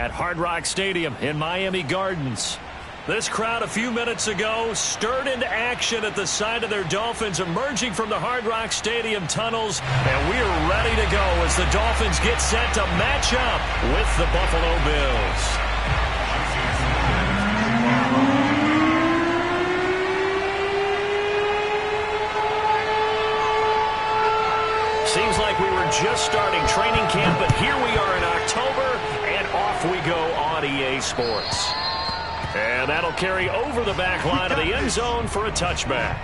at Hard Rock Stadium in Miami Gardens. This crowd a few minutes ago stirred into action at the side of their Dolphins emerging from the Hard Rock Stadium tunnels, and we are ready to go as the Dolphins get set to match up with the Buffalo Bills. Seems like we were just starting training camp, but here we are in October, and off we go on EA Sports. And that'll carry over the back line of the end zone for a touchback.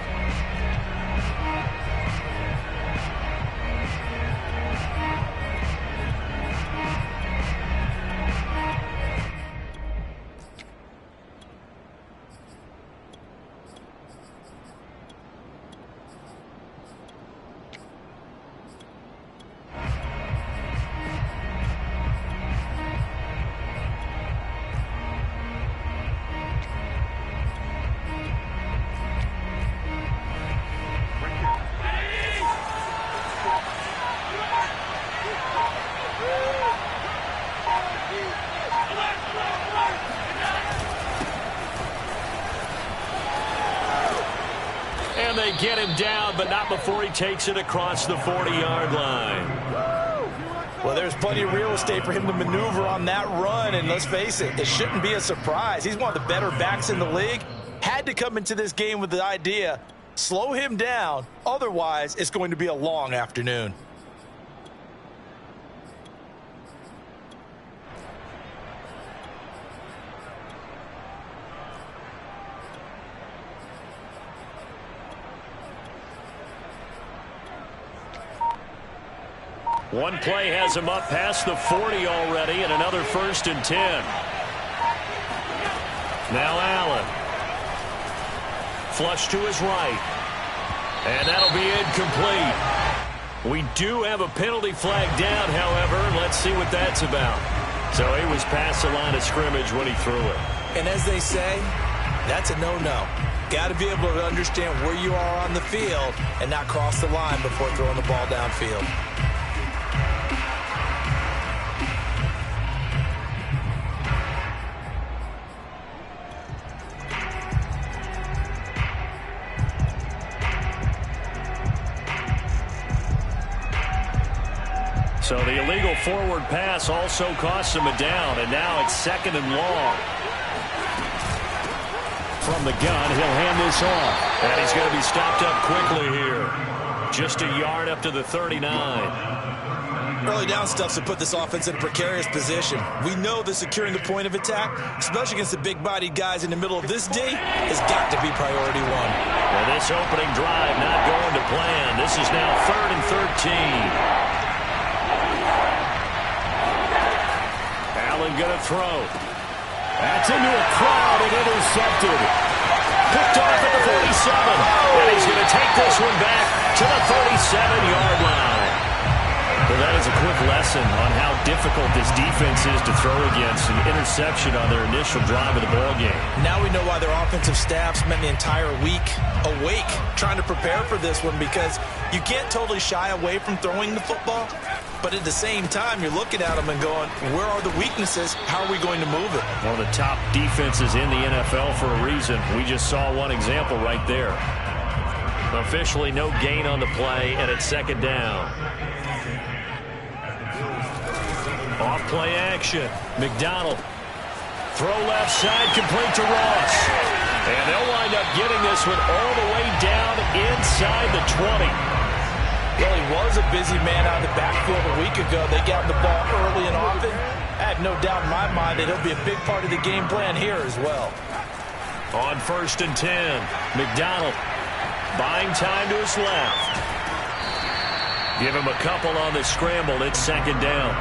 And they get him down, but not before he takes it across the 40-yard line. Well, there's plenty of real estate for him to maneuver on that run, and let's face it, it shouldn't be a surprise. He's one of the better backs in the league. Had to come into this game with the idea, slow him down, otherwise it's going to be a long afternoon. One play has him up past the 40 already, and another 1st and 10. Now Allen. Flush to his right. And that'll be incomplete. We do have a penalty flag down, however. Let's see what that's about. So he was past the line of scrimmage when he threw it. And as they say, that's a no-no. Got to be able to understand where you are on the field and not cross the line before throwing the ball downfield. So the illegal forward pass also costs him a down, and now it's 2nd and long. From the gun, he'll hand this off. And he's going to be stopped up quickly here. Just a yard up to the 39. Early down stuff to put this offense in a precarious position. We know that securing the point of attack, especially against the big-bodied guys in the middle of this D, has got to be priority one. Well, this opening drive not going to plan. This is now 3rd and 13. Allen going to throw. That's into a crowd and intercepted. Picked off at the 47. And he's going to take this one back to the 37-yard line. Well, that is a quick lesson on how difficult this defense is to throw against. An interception on their initial drive of the ballgame. Now we know why their offensive staff spent the entire week awake trying to prepare for this one, because you can't totally shy away from throwing the football. But at the same time, you're looking at them and going, where are the weaknesses? How are we going to move it? One of the top defenses in the NFL for a reason. We just saw one example right there. Officially no gain on the play, and it's 2nd down. Off play action. McDonald. Throw left side, complete to Ross. And they'll wind up getting this one all the way down inside the 20. Well, he was a busy man out of the backfield a week ago. They got the ball early and often. I have no doubt in my mind that he'll be a big part of the game plan here as well. On 1st and 10, McDonald buying time to his left. Give him a couple on the scramble. It's 2nd down.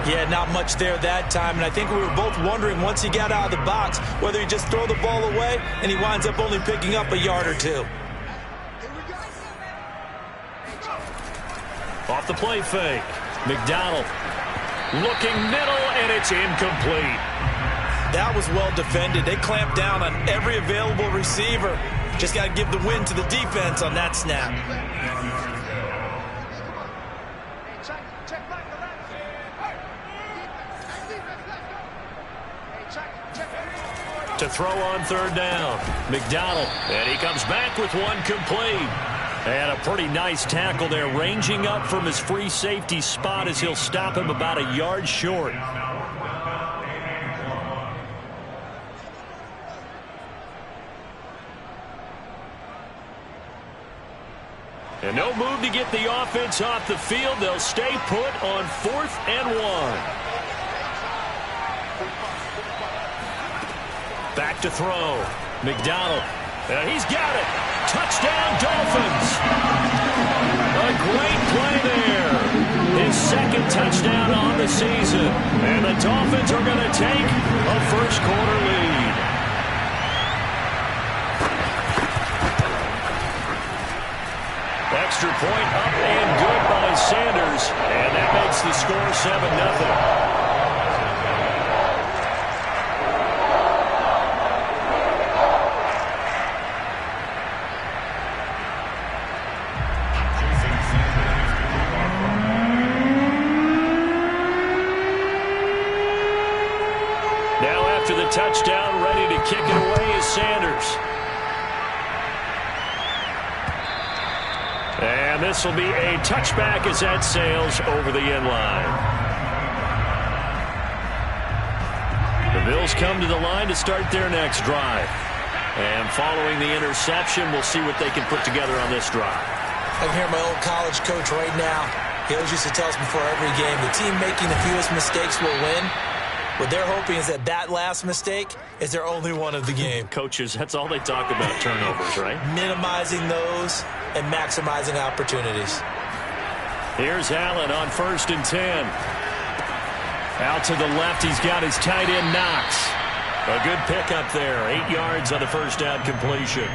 Yeah, not much there that time, and I think we were both wondering once he got out of the box whether he just throw the ball away and he winds up only picking up a yard or two. Off the play fake. McDonald looking middle, and it's incomplete. That was well defended. They clamped down on every available receiver. Just got to give the win to the defense on that snap. To throw on third down, McDonald, and he comes back with one complete. And a pretty nice tackle there, ranging up from his free safety spot as he'll stop him about a yard short. And no move to get the offense off the field. They'll stay put on 4th and 1. Back to throw. McDonald. And he's got it. Touchdown, Dolphins. A great play there. His second touchdown on the season. And the Dolphins are going to take a first-quarter lead. Extra point up and good by Sanders. And that makes the score 7-0. Touchdown, ready to kick it away is Sanders. And this will be a touchback as that sails over the end line. The Bills come to the line to start their next drive. And following the interception, we'll see what they can put together on this drive. I can hear my old college coach right now. He always used to tell us before every game, the team making the fewest mistakes will win. What they're hoping is that that last mistake is their only one of the game. Coaches, that's all they talk about, turnovers, right? Minimizing those and maximizing opportunities. Here's Allen on 1st and 10. Out to the left, he's got his tight end Knox. A good pickup there, 8 yards on the first down completion.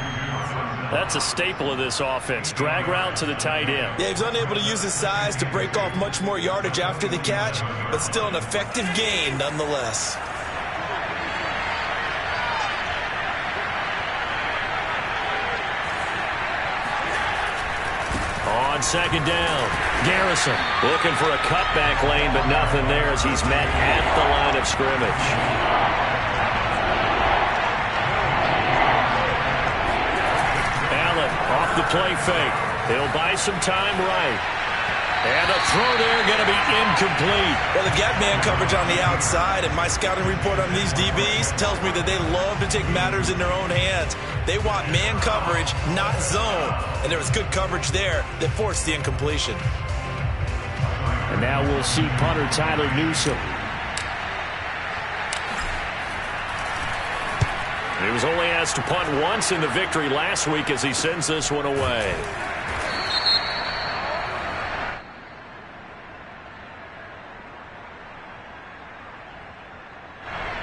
That's a staple of this offense. Drag route to the tight end. Yeah, he's unable to use his size to break off much more yardage after the catch, but still an effective gain nonetheless. On 2nd down, Garrison looking for a cutback lane, but nothing there as he's met at the line of scrimmage. Off the play fake. He'll buy some time right. And a throw there going to be incomplete. Well, they've got man coverage on the outside, and my scouting report on these DBs tells me that they love to take matters in their own hands. They want man coverage, not zone. And there was good coverage there that forced the incompletion. And now we'll see punter Tyler Newsome. He was only asked to punt once in the victory last week as he sends this one away.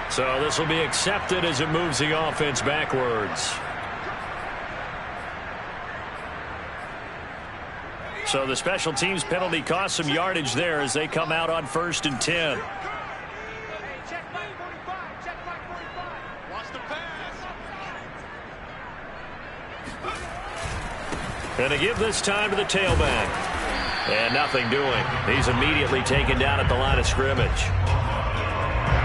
So this will be accepted as it moves the offense backwards. So the special teams penalty cost some yardage there as they come out on 1st and 10. And to give this time to the tailback. And nothing doing. He's immediately taken down at the line of scrimmage.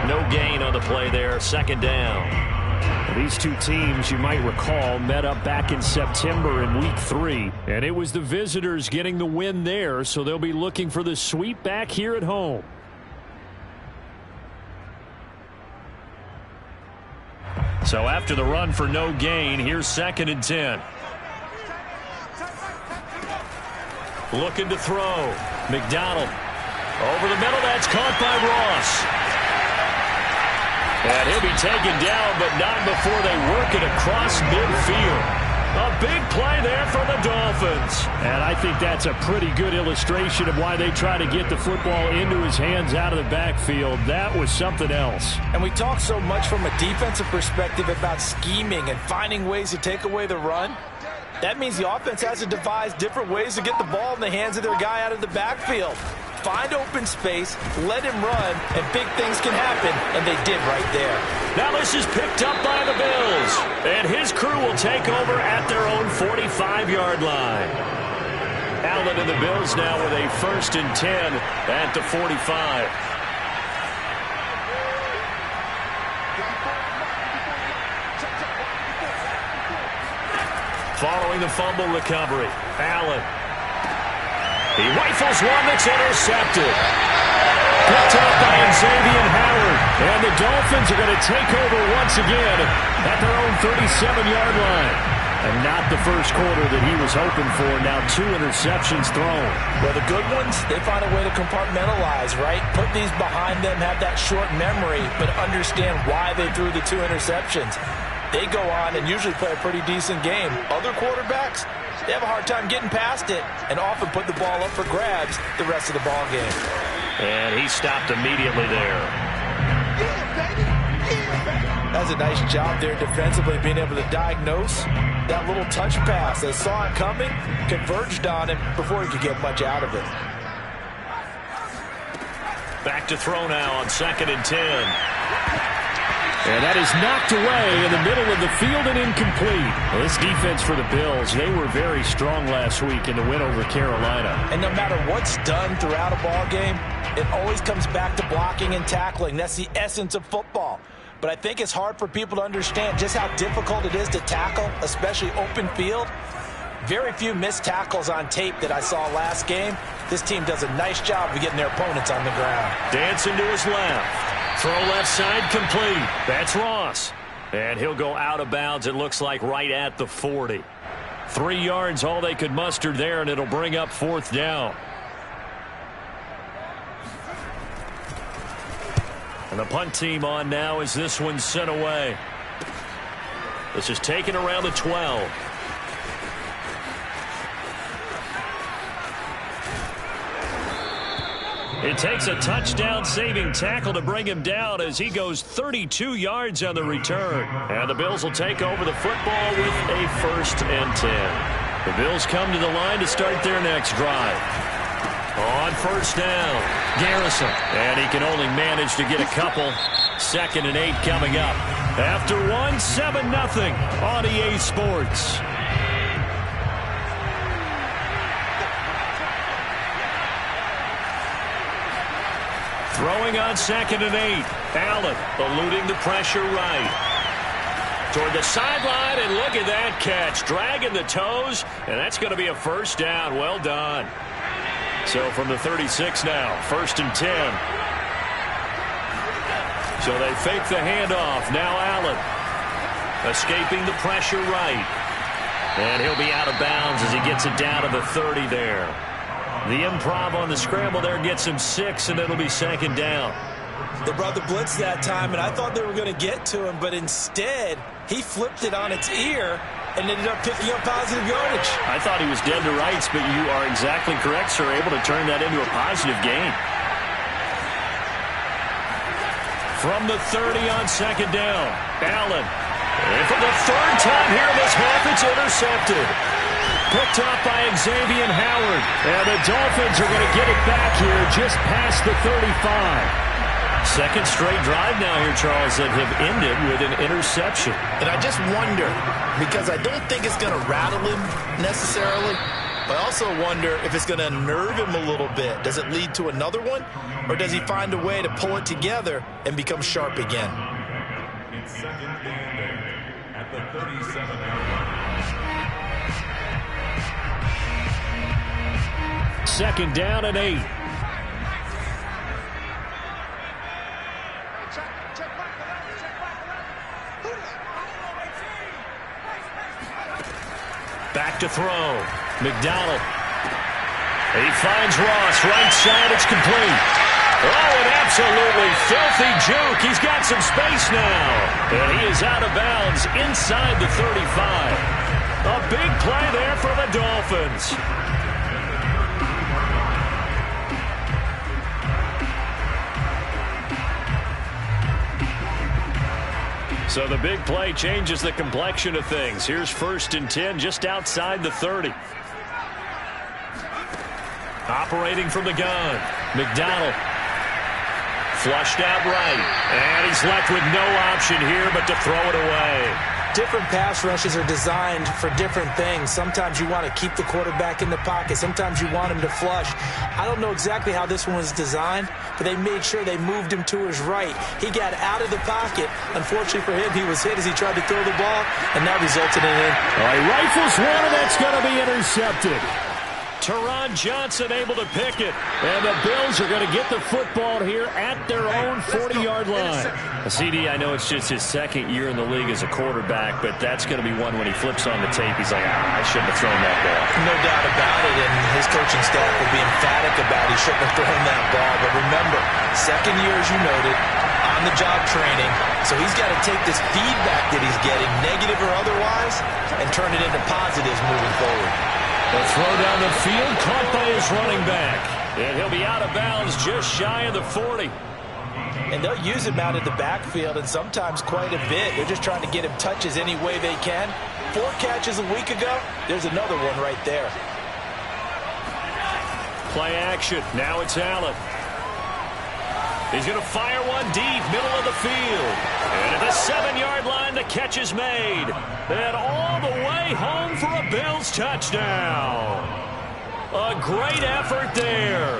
No gain on the play there. 2nd down. These two teams, you might recall, met up back in September in Week 3. And it was the visitors getting the win there, so they'll be looking for the sweep back here at home. So after the run for no gain, here's 2nd and 10. Looking to throw. McDonald. Over the middle. That's caught by Ross. And he'll be taken down, but not before they work it across midfield. A big play there for the Dolphins. And I think that's a pretty good illustration of why they try to get the football into his hands out of the backfield. That was something else. And we talk so much from a defensive perspective about scheming and finding ways to take away the run. That means the offense has to devise different ways to get the ball in the hands of their guy out of the backfield. Find open space, let him run, and big things can happen, and they did right there. Now this is picked up by the Bills, and his crew will take over at their own 45-yard line. Allen and the Bills now with a 1st and 10 at the 45. Following the fumble recovery, Allen. He rifles one that's intercepted. Picked up by Xavier Howard. And the Dolphins are going to take over once again at their own 37-yard line. And not the first quarter that he was hoping for. Now 2 interceptions thrown. Well, the good ones, they find a way to compartmentalize, right? Put these behind them, have that short memory, but understand why they threw the 2 interceptions. They go on and usually play a pretty decent game. Other quarterbacks, they have a hard time getting past it and often put the ball up for grabs the rest of the ball game. And he stopped immediately there. That's a nice job there defensively, being able to diagnose that little touch pass. They saw it coming, converged on him before he could get much out of it. Back to throw now on 2nd and 10. And that is knocked away in the middle of the field and incomplete. Well, this defense for the Bills, they were very strong last week in the win over Carolina. And no matter what's done throughout a ball game, it always comes back to blocking and tackling. That's the essence of football. But I think it's hard for people to understand just how difficult it is to tackle, especially open field. Very few missed tackles on tape that I saw last game. This team does a nice job of getting their opponents on the ground. Dancing to his left. Throw left side complete. That's Ross. And he'll go out of bounds, it looks like, right at the 40. 3 yards, all they could muster there, and it'll bring up 4th down. And the punt team on now as this one's sent away. This is taken around the 12. It takes a touchdown-saving tackle to bring him down as he goes 32 yards on the return. And the Bills will take over the football with a 1st and 10. The Bills come to the line to start their next drive. On 1st down, Garrison. And he can only manage to get a couple. 2nd and 8 coming up. After 7-0 on EA Sports. Throwing on 2nd and 8. Allen eluding the pressure right. Toward the sideline, and look at that catch. Dragging the toes, and that's going to be a 1st down. Well done. So from the 36 now, 1st and 10. So they fake the handoff. Now Allen escaping the pressure right. And he'll be out of bounds as he gets it down to the 30 there. The improv on the scramble there gets him 6, and it'll be 2nd down. They brought the blitz that time, and I thought they were going to get to him, but instead he flipped it on its ear and ended up picking up positive yardage. I thought he was dead to rights, but you are exactly correct, sir. Able to turn that into a positive gain. From the 30 on 2nd down, Allen. And for the 3rd time here in this half, it's intercepted. Picked up by Xavier Howard. And the Dolphins are going to get it back here just past the 35. 2nd straight drive now here, Charles, that have ended with an interception. And I just wonder, because I don't think it's going to rattle him necessarily, but I also wonder if it's going to unnerve him a little bit. Does it lead to another one? Or does he find a way to pull it together and become sharp again? It's 2nd and 8 at the 37-yard line. 2nd down and 8. Back to throw. McDonald. He finds Ross. Right side, it's complete. Oh, an absolutely filthy juke. He's got some space now. And he is out of bounds inside the 35. A big play there for the Dolphins. So the big play changes the complexion of things. Here's 1st and 10 just outside the 30. Operating from the gun. McDonald. Flushed out right. And he's left with no option here but to throw it away. different pass rushes are designed for different things. Sometimes you want to keep the quarterback in the pocket. Sometimes you want him to flush. I don't know exactly how this one was designed, but they made sure they moved him to his right. He got out of the pocket. Unfortunately for him, he was hit as he tried to throw the ball, and that resulted in it. He rifles one, and that's going to be intercepted. Teron Johnson able to pick it. And the Bills are going to get the football here at their own 40-yard line. CD, I know it's just his second year in the league as a quarterback, but that's going to be one when he flips on the tape. He's like, I shouldn't have thrown that ball. No doubt about it, and his coaching staff will be emphatic about he shouldn't have thrown that ball. But remember, second year, as you noted, on-the-job training, so he's got to take this feedback that he's getting, negative or otherwise, and turn it into positives moving forward. The throw down the field, caught by his running back. And he'll be out of bounds just shy of the 40. And they'll use him out of the backfield, and sometimes quite a bit. They're just trying to get him touches any way they can. 4 catches a week ago. There's another one right there. Play action. Now it's Allen. He's going to fire one deep, middle of the field. And at the 7-yard line, the catch is made. And all the way home for a Bills touchdown. A great effort there.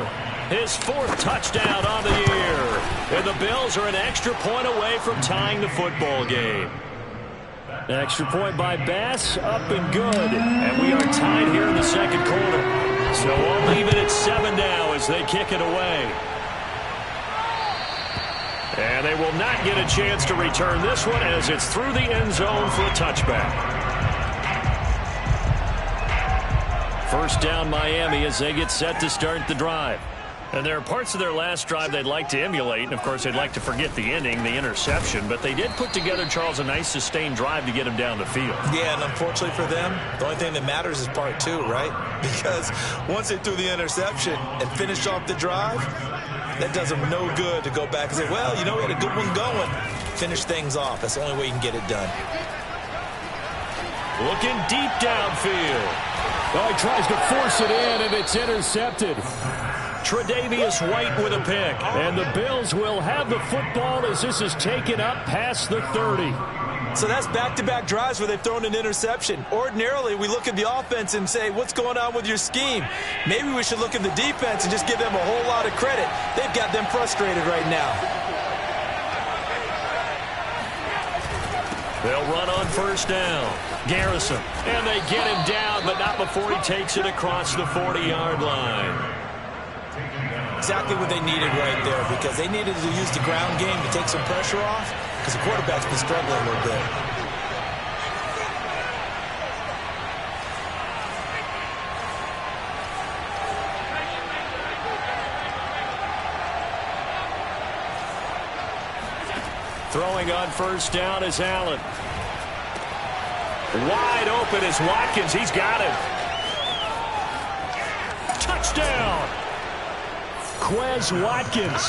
His 4th touchdown on the year. And the Bills are an extra point away from tying the football game. Extra point by Bass, up and good. And we are tied here in the second quarter. So we'll leave it at 7 now as they kick it away. And they will not get a chance to return this one as it's through the end zone for a touchback. First down Miami as they get set to start the drive. And there are parts of their last drive they'd like to emulate. And, of course, they'd like to forget the ending, the interception. But they did put together, Charles, a nice sustained drive to get him down the field. Yeah, and unfortunately for them, the only thing that matters is part 2, right? Because once they threw the interception and finished off the drive, that does them no good to go back and say, well, you know, we had a good one going. Finish things off. That's the only way you can get it done. Looking deep downfield. Oh, he tries to force it in, and it's intercepted. Tre'Davious White with a pick. And the Bills will have the football as this is taken up past the 30. So that's back-to-back drives where they've thrown an interception. Ordinarily, we look at the offense and say, what's going on with your scheme? Maybe we should look at the defense and just give them a whole lot of credit. They've got them frustrated right now. They'll run on first down. Garrison. And they get him down, but not before he takes it across the 40-yard line. Exactly what they needed right there, because they needed to use the ground game to take some pressure off, because the quarterback's been struggling a little bit. Throwing on first down is Allen. Wide open is Watkins. He's got him. Touchdown! Quez Watkins,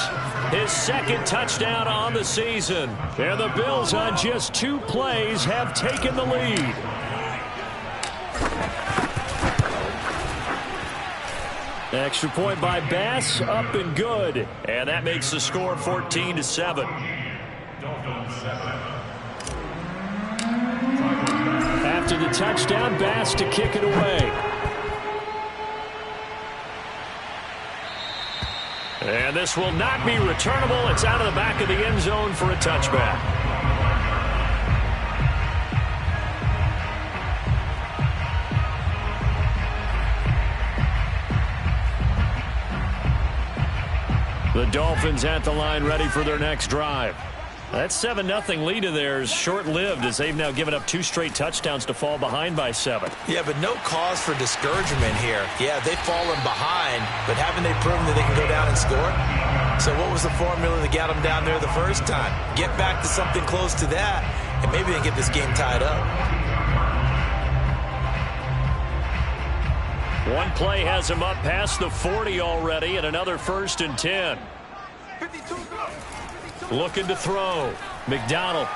his 2nd touchdown on the season. And the Bills on just 2 plays have taken the lead. Extra point by Bass, up and good. And that makes the score 14-7. After the touchdown, Bass to kick it away. And this will not be returnable. It's out of the back of the end zone for a touchback. The Dolphins at the line ready for their next drive. That 7-0 lead of theirs short-lived as they've now given up 2 straight touchdowns to fall behind by 7. Yeah, but no cause for discouragement here. Yeah, they've fallen behind, but haven't they proven that they can go down and score? So what was the formula that got them down there the first time? Get back to something close to that, and maybe they can get this game tied up. One play has them up past the 40 already, and another 1st and 10. Looking to throw. McDonald.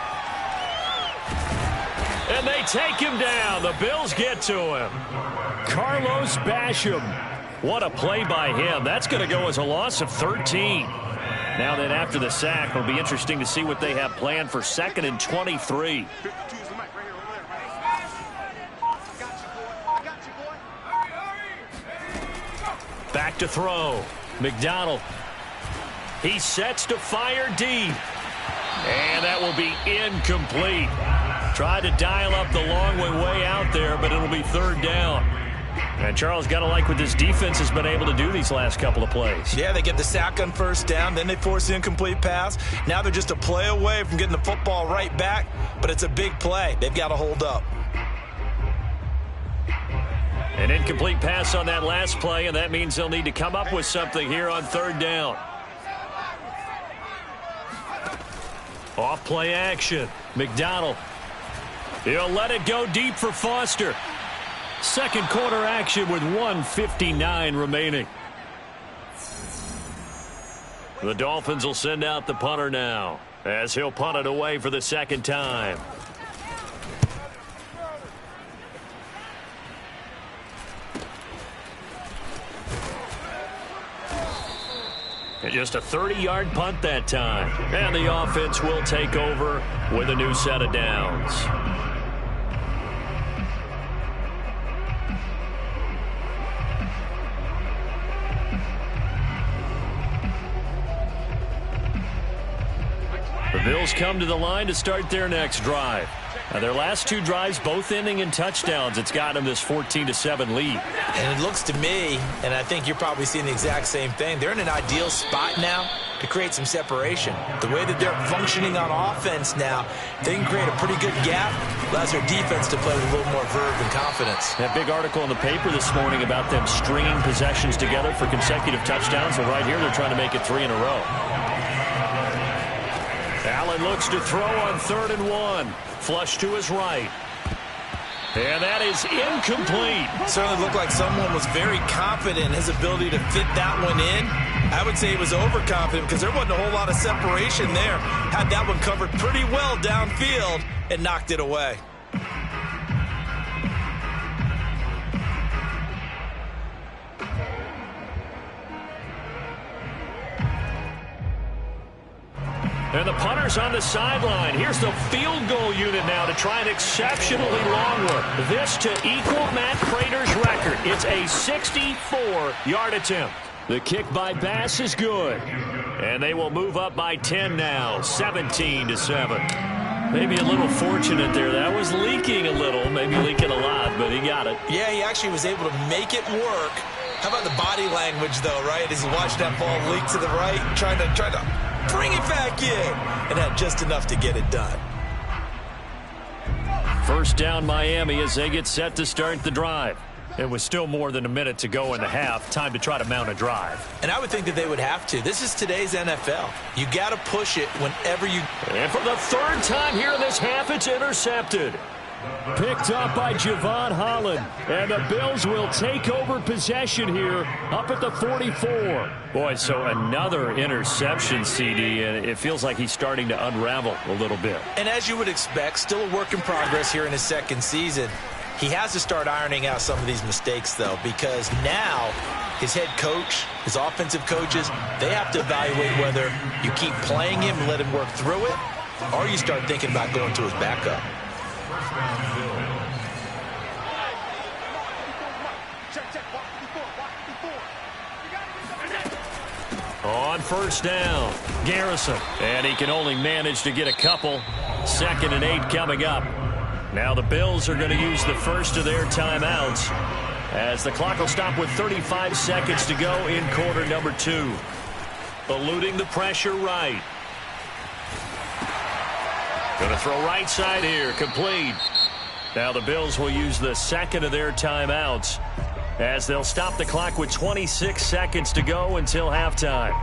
And they take him down. The Bills get to him. Carlos Basham. What a play by him. That's going to go as a loss of 13. Now then, after the sack, it'll be interesting to see what they have planned for 2nd and 23. Back to throw. McDonald. He sets to fire deep. And that will be incomplete. Tried to dial up the long way out there, but it'll be third down. And Charles, got to like what this defense has been able to do these last couple of plays. Yeah, they get the sack on first down, then they force the incomplete pass. Now they're just a play away from getting the football right back, but it's a big play. They've got to hold up. An incomplete pass on that last play, and that means they'll need to come up with something here on third down. Off play action. McDonald. He'll let it go deep for Foster. Second quarter action with 1:59 remaining. The Dolphins will send out the punter now, as he'll punt it away for the second time. Just a 30-yard punt that time. And the offense will take over with a new set of downs. The Bills come to the line to start their next drive. Now, their last two drives, both ending in touchdowns. It's got them this 14-7 lead. And it looks to me, and I think you're probably seeing the exact same thing, they're in an ideal spot now to create some separation. The way that they're functioning on offense now, they can create a pretty good gap. Allows their defense to play with a little more verve and confidence. That big article in the paper this morning about them stringing possessions together for consecutive touchdowns. Well, right here, they're trying to make it 3 in a row. Allen looks to throw on 3rd and 1. Flush to his right. And that is incomplete. Certainly looked like someone was very confident in his ability to fit that one in. I would say he was overconfident because there wasn't a whole lot of separation there. Had that one covered pretty well downfield and knocked it away. And the punter's on the sideline. Here's the field goal unit now to try an exceptionally long one. This to equal Matt Prater's record. It's a 64-yard attempt. The kick by Bass is good. And they will move up by 10 now, 17-7. Maybe a little fortunate there. That was leaking a little, maybe leaking a lot, but he got it. Yeah, he actually was able to make it work. How about the body language, though, right? As he watched that ball leak to the right, trying to bring it back in, and had just enough to get it done. First down Miami as they get set to start the drive. It was still more than a minute to go in the half. Time to try to mount a drive. And I would think that they would have to. This is today's NFL. You got to push it whenever you... And for the third time here in this half, it's intercepted. Picked up by Javon Holland. And the Bills will take over possession here up at the 44. Boy, so another interception, CD, and it feels like he's starting to unravel a little bit. And as you would expect, still a work in progress here in his second season. He has to start ironing out some of these mistakes, though, because now his head coach, his offensive coaches, they have to evaluate whether you keep playing him and let him work through it, or you start thinking about going to his backup. On first down, Garrison. And he can only manage to get a couple. 2nd and 8 coming up. Now the Bills are going to use the first of their timeouts as the clock will stop with 35 seconds to go in quarter number 2. Eluding the pressure right. Going to throw right side here, complete. Now the Bills will use the second of their timeouts as they'll stop the clock with 26 seconds to go until halftime.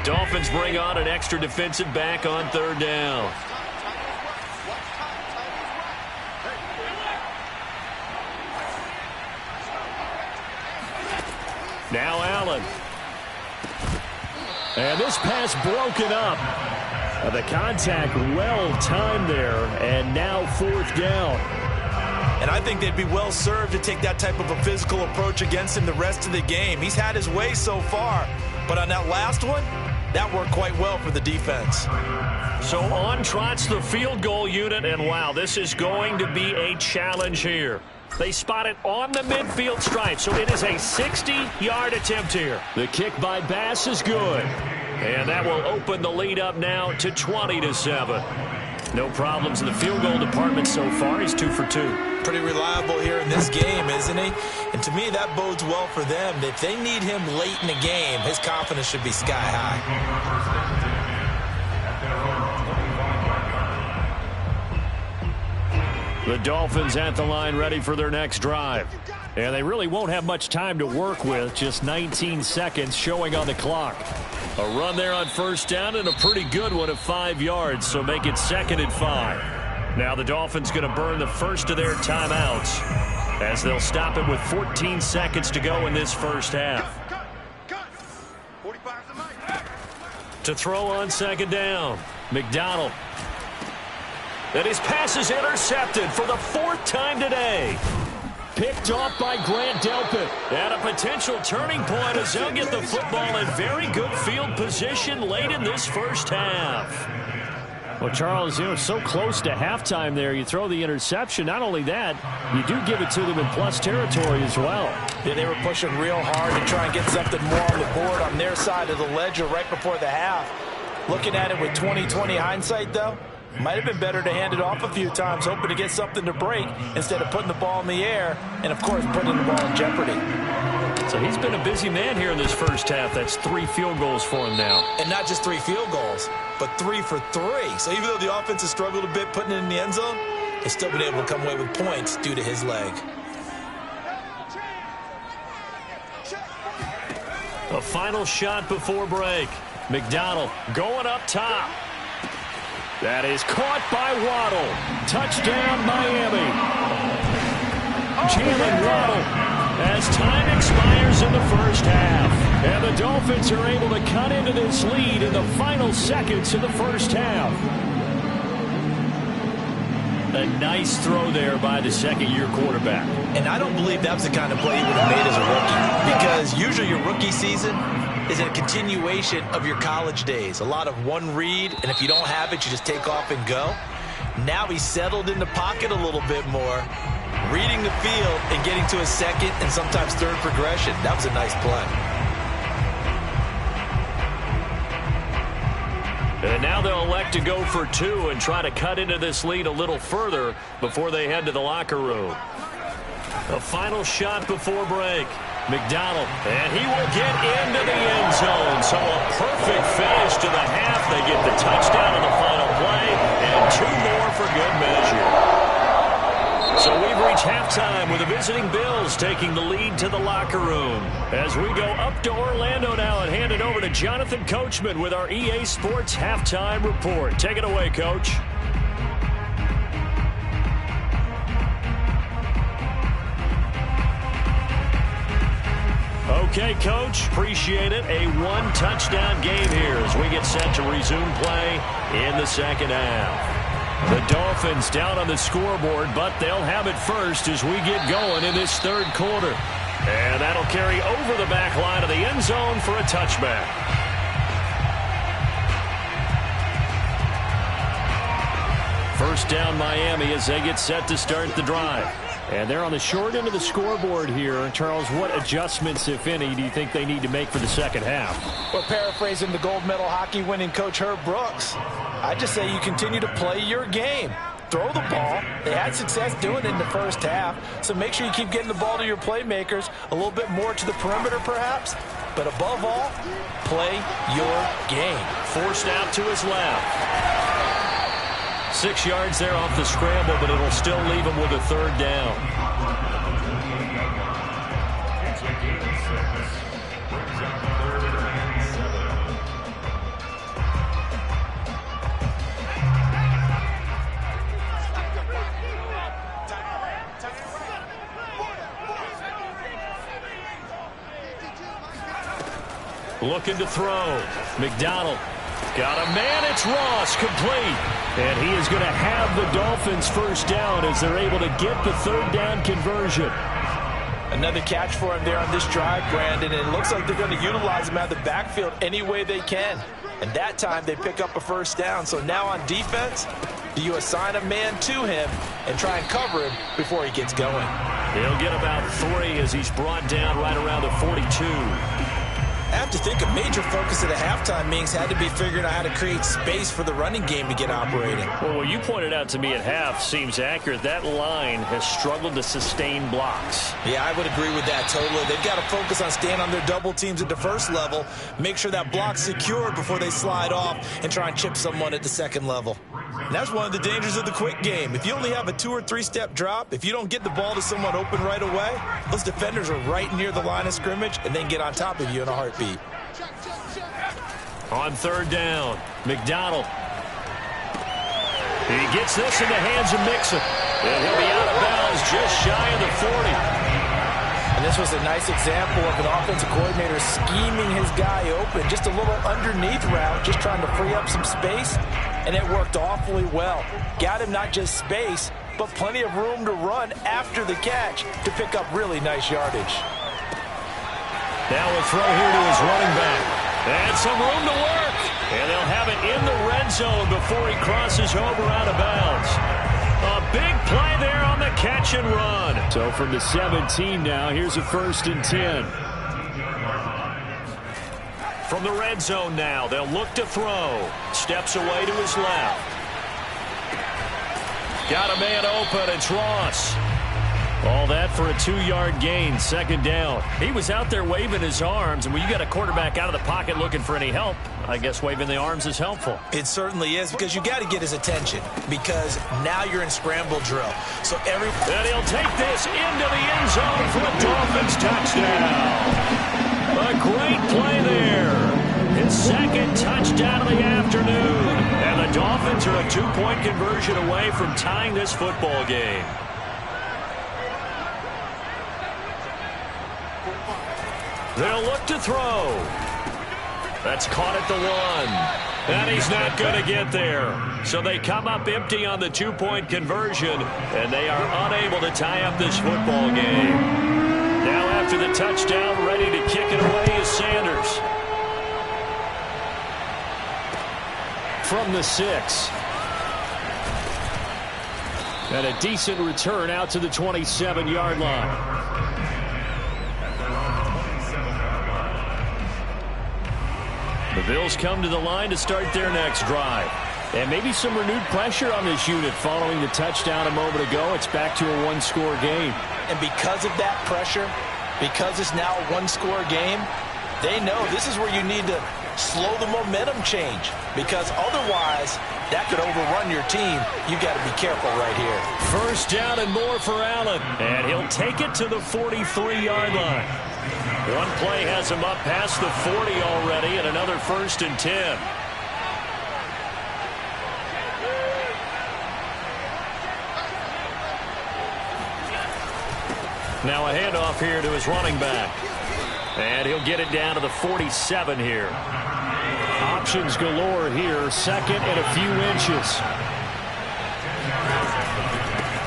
Dolphins bring on an extra defensive back on third down. Now Allen. And this pass broken up. The contact well timed there, and now 4th down. And I think they'd be well served to take that type of a physical approach against him the rest of the game. He's had his way so far, but on that last one, that worked quite well for the defense. So on trots the field goal unit, and wow, this is going to be a challenge here. They spot it on the midfield stripe, so it is a 60-yard attempt here. The kick by Bass is good. And that will open the lead up now to 20-7. No problems in the field goal department so far. He's 2 for 2. Pretty reliable here in this game, isn't he? And to me, that bodes well for them. If they need him late in the game, his confidence should be sky high. The Dolphins at the line ready for their next drive. And they really won't have much time to work with, just 19 seconds showing on the clock. A run there on first down and a pretty good one of 5 yards, so make it 2nd and 5. Now the Dolphins going to burn the first of their timeouts as they'll stop it with 14 seconds to go in this first half. To throw on 2nd down, McDonald. And his pass is intercepted for the 4th time today. Picked off by Grant Delpit. And a potential turning point as they'll get the football in very good field position late in this first half. Well, Charles, so close to halftime there. You throw the interception. Not only that, you do give it to them in plus territory as well. Yeah, they were pushing real hard to try and get something more on the board on their side of the ledger right before the half. Looking at it with 20/20 hindsight, though, might have been better to hand it off a few times, hoping to get something to break instead of putting the ball in the air and, of course, putting the ball in jeopardy. So he's been a busy man here in this first half. That's 3 field goals for him now. And not just 3 field goals, but 3 for 3. So even though the offense has struggled a bit putting it in the end zone, they've still been able to come away with points due to his leg. A final shot before break. McDonald going up top. That is caught by Waddle. Touchdown, Miami. Jalen Waddle as time expires in the first half. And the Dolphins are able to cut into this lead in the final seconds of the first half. A nice throw there by the second-year quarterback. And I don't believe that was the kind of play he would have made as a rookie. Because usually your rookie season is a continuation of your college days. A lot of one read, and if you don't have it, you just take off and go. Now he's settled in the pocket a little bit more, reading the field and getting to a second and sometimes third progression. That was a nice play. And now they'll elect to go for 2 and try to cut into this lead a little further before they head to the locker room. A final shot before break. McDonald, and he will get into the end zone. So a perfect finish to the half. They get the touchdown on the final play, and 2 more for good measure. So we've reached halftime with the visiting Bills taking the lead to the locker room. As we go up to Orlando now and hand it over to Jonathan Coachman with our EA Sports Halftime Report. Take it away, Coach. Okay, Coach, appreciate it. A 1-touchdown game here as we get set to resume play in the second half. The Dolphins down on the scoreboard, but they'll have it first as we get going in this third quarter. And that'll carry over the back line of the end zone for a touchback. First down Miami as they get set to start the drive. And they're on the short end of the scoreboard here. Charles, what adjustments, if any, do you think they need to make for the second half? Well, paraphrasing the gold medal hockey winning coach Herb Brooks, I just say you continue to play your game. Throw the ball. They had success doing it in the first half, so make sure you keep getting the ball to your playmakers, a little bit more to the perimeter perhaps, but above all, play your game. Forced out to his left. 6 yards there off the scramble, but it'll still leave him with a third down. Looking to throw. McDonald. Got a man. It's Ross. Complete. And he is going to have the Dolphins first down as they're able to get the third down conversion. Another catch for him there on this drive, Brandon. And it looks like they're going to utilize him out of the backfield any way they can. And that time they pick up a first down. So now on defense, do you assign a man to him and try and cover him before he gets going? He'll get about 3 as he's brought down right around the 42. I have to think a major focus at the halftime meetings had to be figuring out how to create space for the running game to get operating. Well, what you pointed out to me at half seems accurate. That line has struggled to sustain blocks. Yeah, I would agree with that totally. They've got to focus on staying on their double teams at the first level, make sure that block's secured before they slide off and try and chip someone at the second level. And that's one of the dangers of the quick game. If you only have a 2- or 3-step drop, if you don't get the ball to someone open right away, those defenders are right near the line of scrimmage and then get on top of you in a heartbeat. On 3rd down, McDonald. He gets this in the hands of Mixon. And he'll be out of bounds just shy of the 40. And this was a nice example of an offensive coordinator scheming his guy open. Just a little underneath route, just trying to free up some space. And it worked awfully well. Got him not just space, but plenty of room to run after the catch to pick up really nice yardage. Now a throw here to his running back. And some room to work. And they'll have it in the red zone before he crosses over out of bounds. A big play there on the catch and run. So from the 17 now, here's a 1st and 10. From the red zone now, they'll look to throw. Steps away to his left. Got a man open. It's Ross. All that for a 2-yard gain, 2nd down. He was out there waving his arms, and when you got a quarterback out of the pocket looking for any help, I guess waving the arms is helpful. It certainly is, because you got to get his attention, because now you're in scramble drill. So and he'll take this into the end zone for a Dolphins touchdown. A great play there. His 2nd touchdown of the afternoon. And the Dolphins are a 2-point conversion away from tying this football game. They'll look to throw. That's caught at the 1. And he's not going to get there. So they come up empty on the 2-point conversion, and they are unable to tie up this football game. Now after the touchdown, ready to kick it away is Sanders. From the 6. And a decent return out to the 27-yard line. The Bills come to the line to start their next drive. And maybe some renewed pressure on this unit following the touchdown a moment ago. It's back to a 1-score game. And because of that pressure, because it's now a 1-score game, they know this is where you need to slow the momentum change. Because otherwise, that could overrun your team. You got to be careful right here. 1st down and more for Allen. And he'll take it to the 43-yard line. One play has him up past the 40 already, and another 1st and 10. Now a handoff here to his running back. And he'll get it down to the 47 here. Options galore here, 2nd and a few inches.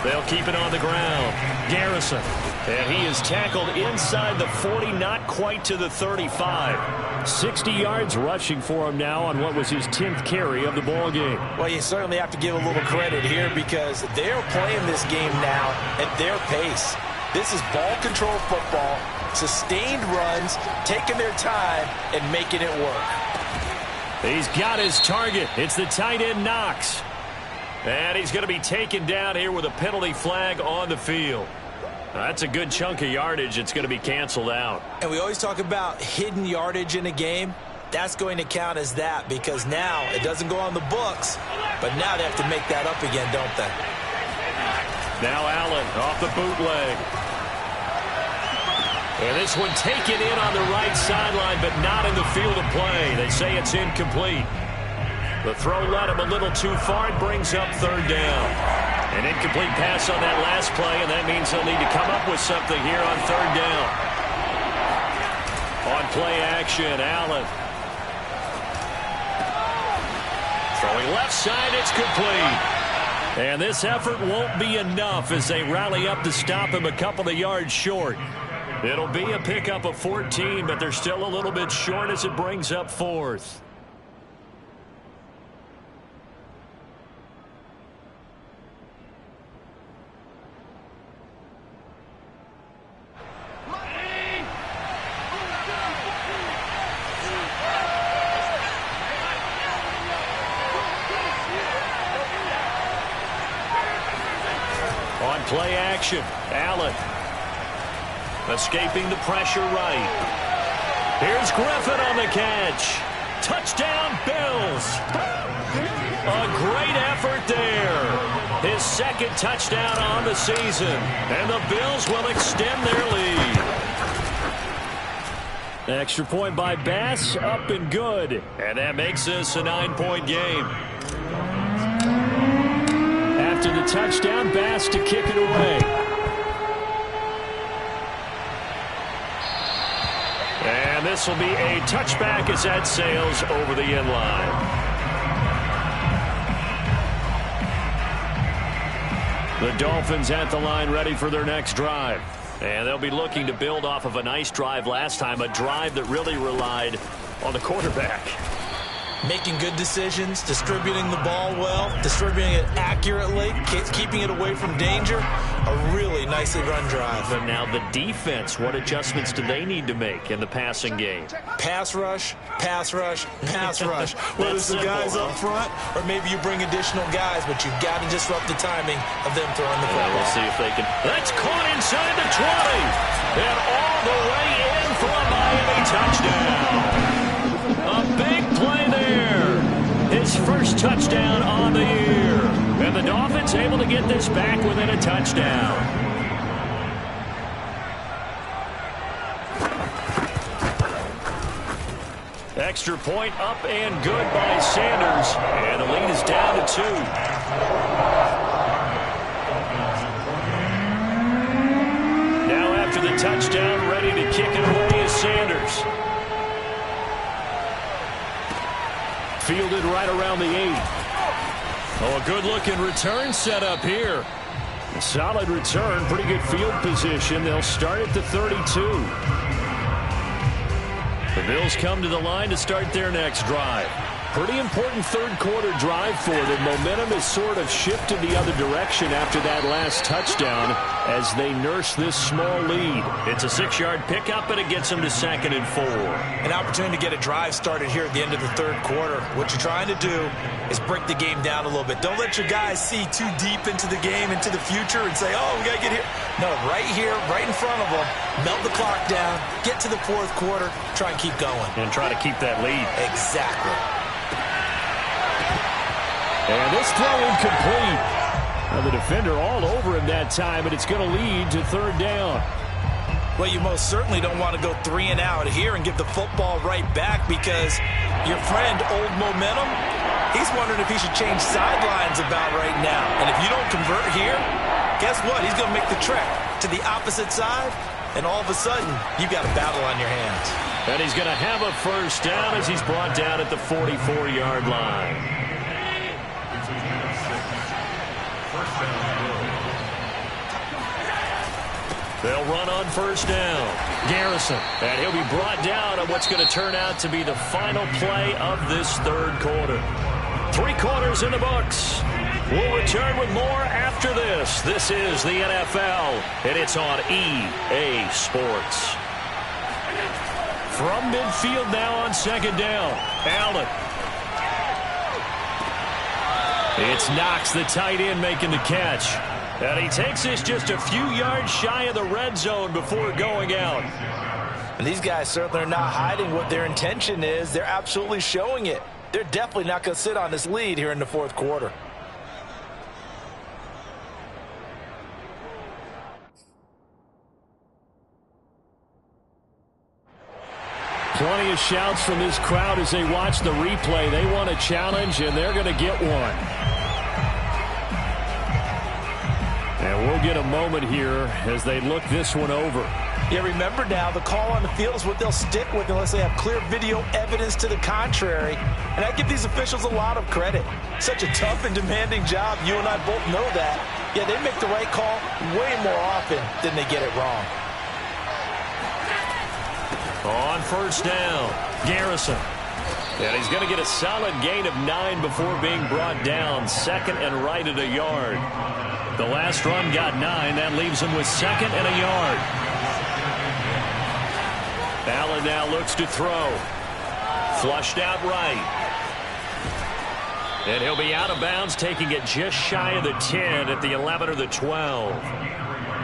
They'll keep it on the ground. Garrison. And he is tackled inside the 40, not quite to the 35. 60 yards rushing for him now on what was his 10th carry of the ball game. Well, you certainly have to give a little credit here because they're playing this game now at their pace. This is ball control football, sustained runs, taking their time, and making it work. He's got his target. It's the tight end Knox. And he's going to be taken down here with a penalty flag on the field. That's a good chunk of yardage. It's going to be canceled out. And we always talk about hidden yardage in a game. That's going to count as that because now it doesn't go on the books, but now they have to make that up again, don't they? Now Allen off the bootleg. And this one taken in on the right sideline, but not in the field of play. They say it's incomplete. The throw led him a little too far. It brings up 3rd down. An incomplete pass on that last play, and that means they'll need to come up with something here on 3rd down. On play action, Allen. Throwing left side, it's complete. And this effort won't be enough as they rally up to stop him a couple of yards short. It'll be a pickup of 14, but they're still a little bit short as it brings up 4th. Play action. Allen. Escaping the pressure right. Here's Griffin on the catch. Touchdown, Bills. A great effort there. His second touchdown on the season. And the Bills will extend their lead. Extra point by Bass, up and good. And that makes this a 9-point game. After the touchdown, Bass to kick it away. And this will be a touchback as that sails over the end line. The Dolphins at the line ready for their next drive. And they'll be looking to build off of a nice drive last time, a drive that really relied on the quarterback. Making good decisions, distributing the ball well, distributing it accurately, keeping it away from danger. A really nicely run drive. But now the defense, what adjustments do they need to make in the passing game? Pass rush, pass rush, pass rush. Whether it's the guys up front or maybe you bring additional guys, but you've got to disrupt the timing of them throwing the football. We'll see if they can. That's caught inside the 20. And all the way in for a Miami touchdown. A big play there. His first touchdown on the year. And the Dolphins able to get this back within a touchdown. Extra point up and good by Sanders. And the lead is down to 2. Now after the touchdown, ready to kick it away is Sanders. Fielded right around the 8. Oh, a good-looking return set up here. A solid return, pretty good field position. They'll start at the 32. The Bills come to the line to start their next drive. Pretty important third-quarter drive for them. Momentum has sort of shifted the other direction after that last touchdown as they nurse this small lead. It's a 6-yard pickup, and it gets them to 2nd and 4. An opportunity to get a drive started here at the end of the third quarter. What you're trying to do is break the game down a little bit. Don't let your guys see too deep into the game, into the future, and say, oh, we got to get here. No, right here, right in front of them, melt the clock down, get to the fourth quarter, try and keep going. And try to keep that lead. Exactly. And this throw incomplete. Now the defender all over him that time, and it's going to lead to 3rd down. Well, you most certainly don't want to go 3 and out here and give the football right back because your friend, Old Momentum, he's wondering if he should change sidelines about right now. And if you don't convert here, guess what? He's going to make the trek to the opposite side, and all of a sudden, you've got a battle on your hands. And he's going to have a first down as he's brought down at the 44-yard line. They'll run on first down. Garrison. And he'll be brought down on what's going to turn out to be the final play of this third quarter. 3 quarters in the books. We'll return with more after this. This is the NFL, and it's on EA Sports. From midfield now on 2nd down. Allen. It's Knox, the tight end, making the catch. And he takes this just a few yards shy of the red zone before going out. And these guys certainly are not hiding what their intention is. They're absolutely showing it. They're definitely not going to sit on this lead here in the fourth quarter. Plenty of shouts from this crowd as they watch the replay. They want a challenge, and they're going to get one. And we'll get a moment here as they look this one over. Yeah, remember now, the call on the field is what they'll stick with unless they have clear video evidence to the contrary. And I give these officials a lot of credit. Such a tough and demanding job. You and I both know that. Yeah, they make the right call way more often than they get it wrong. On first down, Garrison. And he's going to get a solid gain of 9 before being brought down. 2nd and right at a yard. The last run got 9. That leaves him with 2nd and a yard. Allen now looks to throw. Flushed out right. And he'll be out of bounds, taking it just shy of the 10 at the 11 or the 12.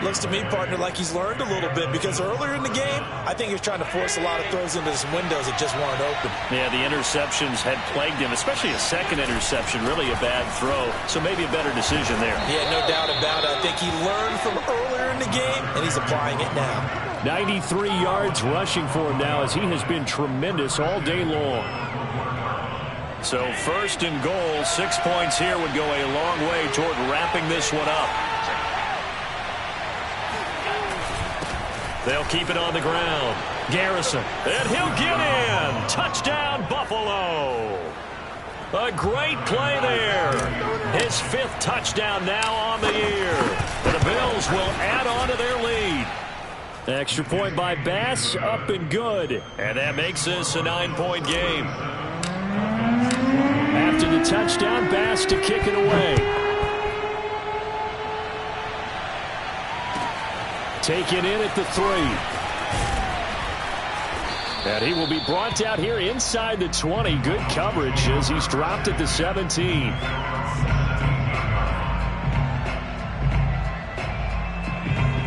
Looks to me, partner, like he's learned a little bit, because earlier in the game, I think he was trying to force a lot of throws into some windows that just weren't open. Yeah, the interceptions had plagued him, especially a second interception, really a bad throw, so maybe a better decision there. Yeah, no doubt about it. I think he learned from earlier in the game, and he's applying it now. 93 yards rushing for him now, as he has been tremendous all day long. So first and goal, 6 points here would go a long way toward wrapping this one up. They'll keep it on the ground. Garrison, and he'll get in. Touchdown, Buffalo. A great play there. His 5th touchdown now on the year. The Bills will add on to their lead. Extra point by Bass, up and good. And that makes this a 9-point game. After the touchdown, Bass to kick it away. Taken in at the 3. And he will be brought out here inside the 20. Good coverage as he's dropped at the 17.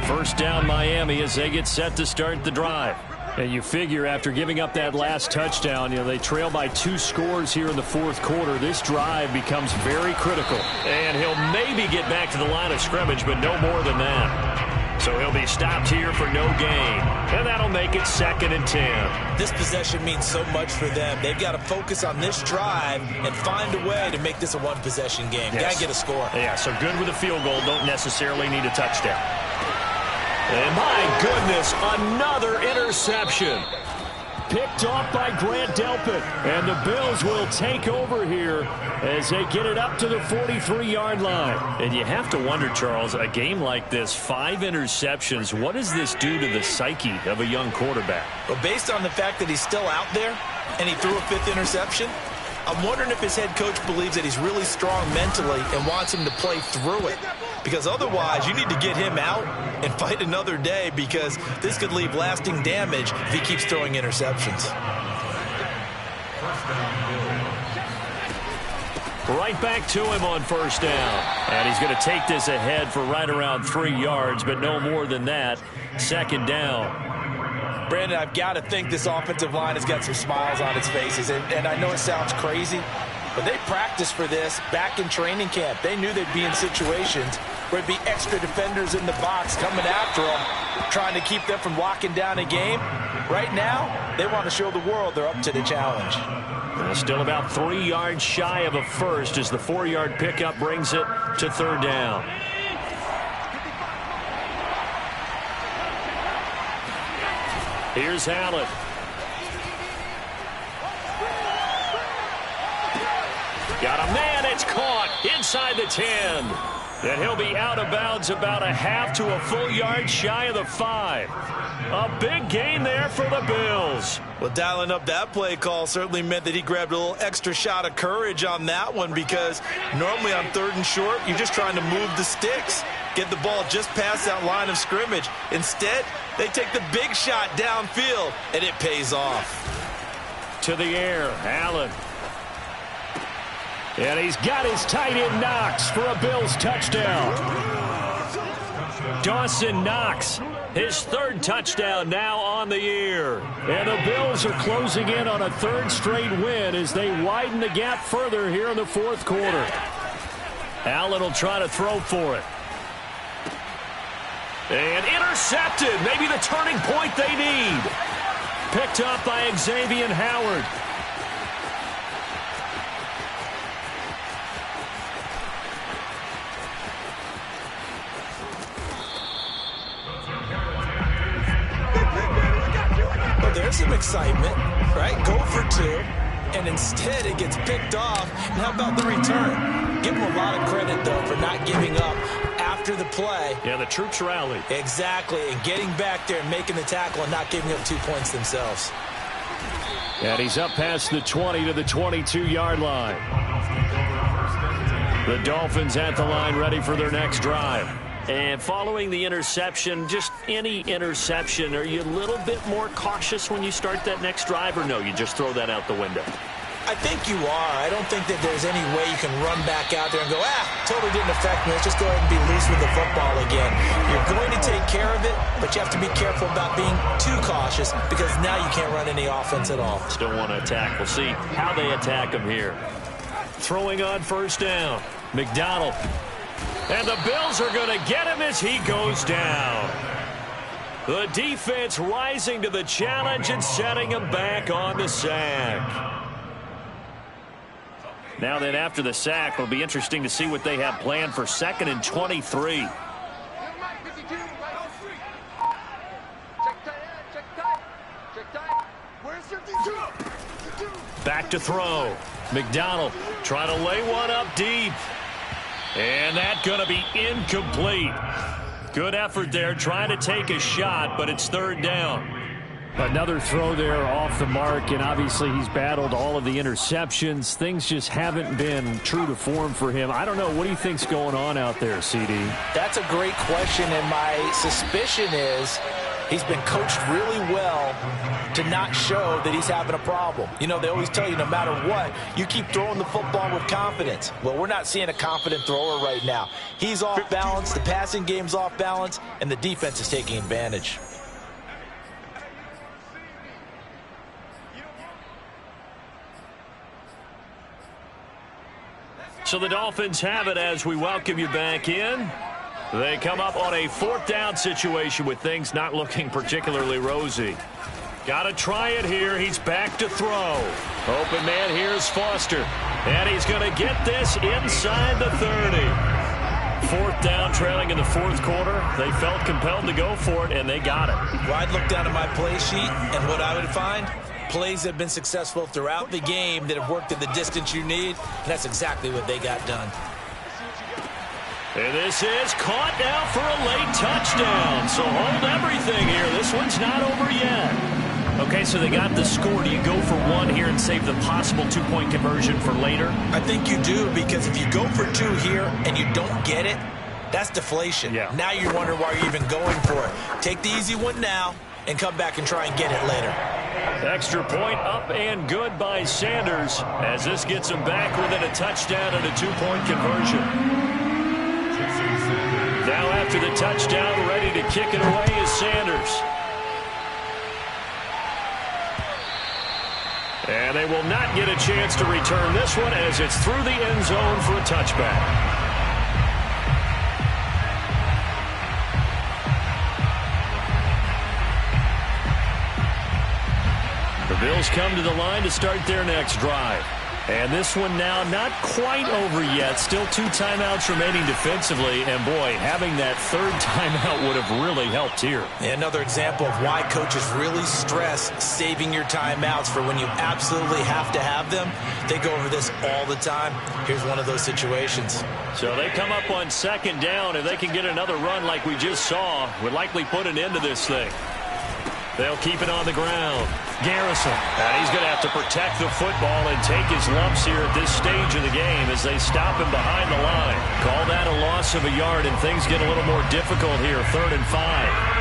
First down Miami as they get set to start the drive. And you figure after giving up that last touchdown, they trail by 2 scores here in the 4th quarter. This drive becomes very critical. And he'll maybe get back to the line of scrimmage, but no more than that. So he'll be stopped here for no gain. And that'll make it 2nd and 10. This possession means so much for them. They've got to focus on this drive and find a way to make this a one-possession game. Yes. Got to get a score. Yeah, so good with a field goal. Don't necessarily need a touchdown. And my goodness, another interception. Picked off by Grant Delpit. And the Bills will take over here as they get it up to the 43-yard line. And you have to wonder, Charles, a game like this, 5 interceptions, what does this do to the psyche of a young quarterback? Well, based on the fact that he's still out there and he threw a 5th interception, I'm wondering if his head coach believes that he's really strong mentally and wants him to play through it. Because otherwise, you need to get him out and fight another day, because this could leave lasting damage if he keeps throwing interceptions. Right back to him on first down. And he's going to take this ahead for right around 3 yards, but no more than that. 2nd down. Brandon, I've got to think this offensive line has got some smiles on its faces. And I know it sounds crazy, but they practiced for this back in training camp. They knew they'd be in situations where it'd be extra defenders in the box coming after them, trying to keep them from locking down a game. Right now, they want to show the world they're up to the challenge. Well, still about 3 yards shy of a first as the 4-yard pickup brings it to 3rd down. Here's Allen. Got a man, it's caught inside the 10. And he'll be out of bounds about a half to a full yard shy of the 5. A big gain there for the Bills. Well, dialing up that play call certainly meant that he grabbed a little extra shot of courage on that one, because normally on 3rd and short, you're just trying to move the sticks, get the ball just past that line of scrimmage. Instead, they take the big shot downfield, and it pays off. To the air, Allen. And he's got his tight end Knox for a Bills touchdown. Dawson Knox, his 3rd touchdown now on the year. And the Bills are closing in on a 3rd straight win as they widen the gap further here in the 4th quarter. Allen will try to throw for it. And intercepted. Maybe the turning point they need. Picked up by Xavier Howard. There's some excitement, right? Go for 2, and instead it gets picked off. And how about the return? Give them a lot of credit, though, for not giving up after the play. Yeah, the troops rallied. Exactly, and getting back there and making the tackle and not giving up 2 points themselves. And he's up past the 20 to the 22-yard line. The Dolphins at the line, ready for their next drive. And following the interception, just any interception, are you a little bit more cautious when you start that next drive, or no, you just throw that out the window? I think you are. I don't think that there's any way you can run back out there and go, totally didn't affect me. Let's just go ahead and be loose with the football again. You're going to take care of it, but you have to be careful about being too cautious because now you can't run any offense at all. Still want to attack. We'll see how they attack him here. Throwing on first down. McDonald. And the Bills are going to get him as he goes down. The defense rising to the challenge and setting him back on the sack. Now then, after the sack, it'll be interesting to see what they have planned for 2nd and 23. Back to throw. McDonald trying to lay one up deep. And that's going to be incomplete. Good effort there, trying to take a shot, but it's 3rd down. Another throw there off the mark, and obviously he's battled all of the interceptions. Things just haven't been true to form for him. I don't know. What do you think's going on out there, CD? That's a great question, and my suspicion is he's been coached really well to not show that he's having a problem. You know, they always tell you no matter what, you keep throwing the football with confidence. Well, we're not seeing a confident thrower right now. He's off balance, the passing game's off balance, and the defense is taking advantage. So the Dolphins have it as we welcome you back in. They come up on a 4th down situation with things not looking particularly rosy. Got to try it here. He's back to throw. Open man, here's Foster. And he's going to get this inside the 30. 4th down, trailing in the 4th quarter. They felt compelled to go for it, and they got it. Well, I'd look down at my play sheet, and what I would find, plays that have been successful throughout the game that have worked at the distance you need, and that's exactly what they got done. And this is caught now for a late touchdown. So hold everything here. This one's not over yet. Okay, so they got the score. Do you go for 1 here and save the possible 2-point conversion for later? I think you do, because if you go for 2 here and you don't get it, that's deflation. Yeah. Now you're wondering why you're even going for it. Take the easy one now and come back and try and get it later. Extra point up and good by Sanders as this gets him back within a touchdown and a 2-point conversion. Now after the touchdown, ready to kick it away is Sanders. And they will not get a chance to return this one as it's through the end zone for a touchback. The Bills come to the line to start their next drive. And this one now not quite over yet. Still 2 timeouts remaining defensively. And, boy, having that 3rd timeout would have really helped here. Another example of why coaches really stress saving your timeouts for when you absolutely have to have them. They go over this all the time. Here's one of those situations. So they come up on 2nd down. If they can get another run like we just saw, would likely put an end to this thing. They'll keep it on the ground. Garrison. And he's going to have to protect the football and take his lumps here at this stage of the game as they stop him behind the line. Call that a loss of a yard, and things get a little more difficult here. 3rd and 5.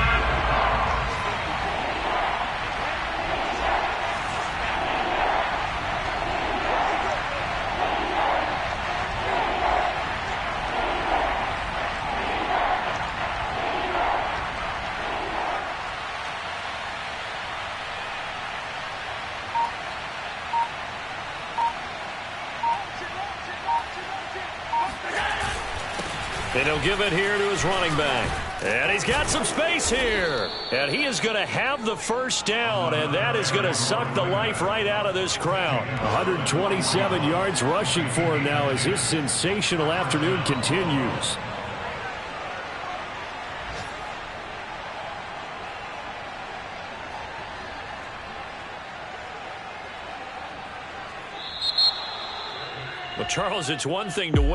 And he'll give it here to his running back. And he's got some space here. And he is going to have the 1st down, and that is going to suck the life right out of this crowd. 127 yards rushing for him now as his sensational afternoon continues. Well, Charles, it's one thing to win.